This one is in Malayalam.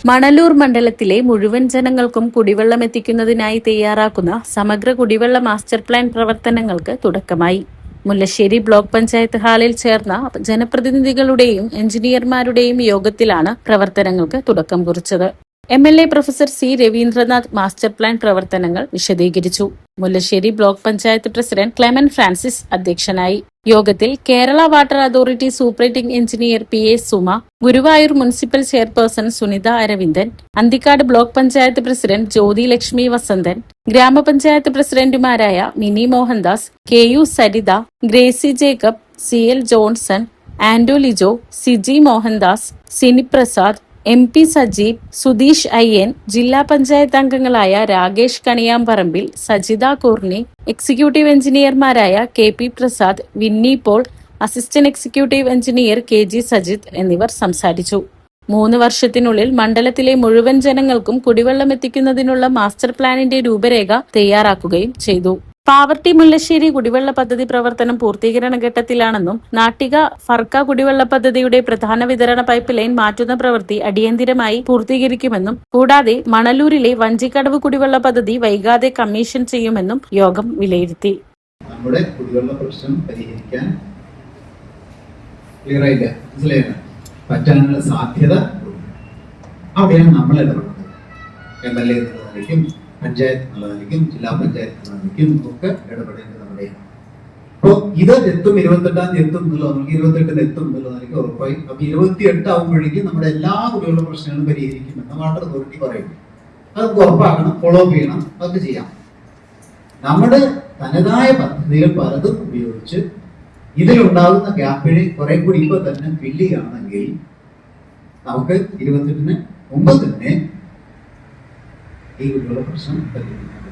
മണലൂർ മണ്ഡലത്തിലെ മുഴുവൻ ജനങ്ങൾക്കും കുടിവെള്ളം എത്തിക്കുന്നതിനായി തയ്യാറാക്കുന്ന സമഗ്ര കുടിവെള്ള മാസ്റ്റർ പ്ലാൻ പ്രവർത്തനങ്ങൾക്ക് തുടക്കമായി. മുല്ലശ്ശേരി ബ്ലോക്ക് പഞ്ചായത്ത് ഹാളിൽ ചേർന്ന ജനപ്രതിനിധികളുടെയും എഞ്ചിനീയർമാരുടെയും യോഗത്തിലാണ് പ്രവർത്തനങ്ങൾക്ക് തുടക്കം കുറിച്ചത്. MLA professor C Raveendranath master plan പ്രവർത്തനങ്ങൾ വിശദീകരിച്ചു. മുല്ലശ്ശേരി ബ്ലോക്ക് പഞ്ചായത്ത് പ്രസിഡന്റ് ക്ലെമൻ ഫ്രാൻസിസ് അധ്യക്ഷനായി. യോഗത്തിൽ Kerala water authority superintending engineer PA Suma, Guruvayur municipal chairperson Sunitha Aravindan, Anthikad block panchayat president Jyothi Lakshmi Vasanthan, grama panchayat പ്രസിഡന്റുമാരായ Mini Mohandas, KU Saritha, Gracy Jacob, CL Johnson, Ando Lijo, Siji Mohandas, Sini Prasad, MP Sajeev, Sudheesh IN, ജില്ലാ പഞ്ചായത്ത് അംഗങ്ങളായ രാകേഷ് കണിയാമ്പറമ്പിൽ, സജിത കൂർണി, എക്സിക്യൂട്ടീവ് എഞ്ചിനീയർമാരായ KP Prasad, Winnie Paul, assistant executive engineer KG Sajith എന്നിവർ സംസാരിച്ചു. 3 വർഷത്തിനുള്ളിൽ മണ്ഡലത്തിലെ മുഴുവൻ ജനങ്ങൾക്കും കുടിവെള്ളം എത്തിക്കുന്നതിനുള്ള മാസ്റ്റർ പ്ലാനിന്റെ രൂപരേഖ തയ്യാറാക്കുകയും ചെയ്തു. പാവർട്ടി മുല്ലശ്ശേരി കുടിവെള്ള പദ്ധതി പ്രവർത്തനം പൂർത്തീകരണ ഘട്ടത്തിലാണെന്നും നാട്ടിക ഫർക്ക കുടിവെള്ള പദ്ധതിയുടെ പ്രധാന വിതരണ പൈപ്പ് ലൈൻ മാറ്റുന്ന പ്രവൃത്തി അടിയന്തിരമായി പൂർത്തീകരിക്കുമെന്നും കൂടാതെ മണലൂരിലെ വഞ്ചിക്കടവ് കുടിവെള്ള പദ്ധതി വൈകാതെ കമ്മീഷൻ ചെയ്യുമെന്നും യോഗം വിലയിരുത്തി. നമ്മുടെ കുടിവെള്ള പ്രശ്നം പരിഹരിക്കാൻ പറ്റാനുള്ള സാധ്യത അവിടെയാണ് നമ്മൾ ഇടപെടുന്നത്. MLA എന്നുള്ളതായിരിക്കും, പഞ്ചായത്ത് എന്നുള്ളതായിരിക്കും, ജില്ലാ പഞ്ചായത്ത് എന്നുള്ളതായിരിക്കും ഒക്കെ ഇടപെടേണ്ടത് അവിടെയാണ്. അപ്പോൾ ഇത് എത്തും 28-ാം തീയതി എത്തും എന്നുള്ളത്, നമുക്ക് 28-ന് എത്തും എന്നുള്ളതായിരിക്കും ഉറപ്പായി. അപ്പൊ 28 ആവുമ്പോഴേക്കും നമ്മുടെ എല്ലാ കുടിവെള്ള പ്രശ്നങ്ങളും പരിഹരിക്കുമെന്ന് വാട്ടർ അതോറിറ്റി പറയും. അത് ഉറപ്പാക്കണം, ഫോളോ അപ്പ് ചെയ്യണം, അതൊക്കെ ചെയ്യാം. നമ്മുടെ തനതായ പദ്ധതികൾ പലതും ഉപയോഗിച്ച് ഇതിലുണ്ടാകുന്ന ഗ്യാപ്പിനെ കുറെ കൂടി ഇപ്പൊ തന്നെ ഫില്ല് ചെയ്യുകയാണെങ്കിൽ നമുക്ക് 28-ന് മുമ്പ് തന്നെ ഈ കുട്ടികളുടെ പ്രശ്നം പരിഹരിക്കാം.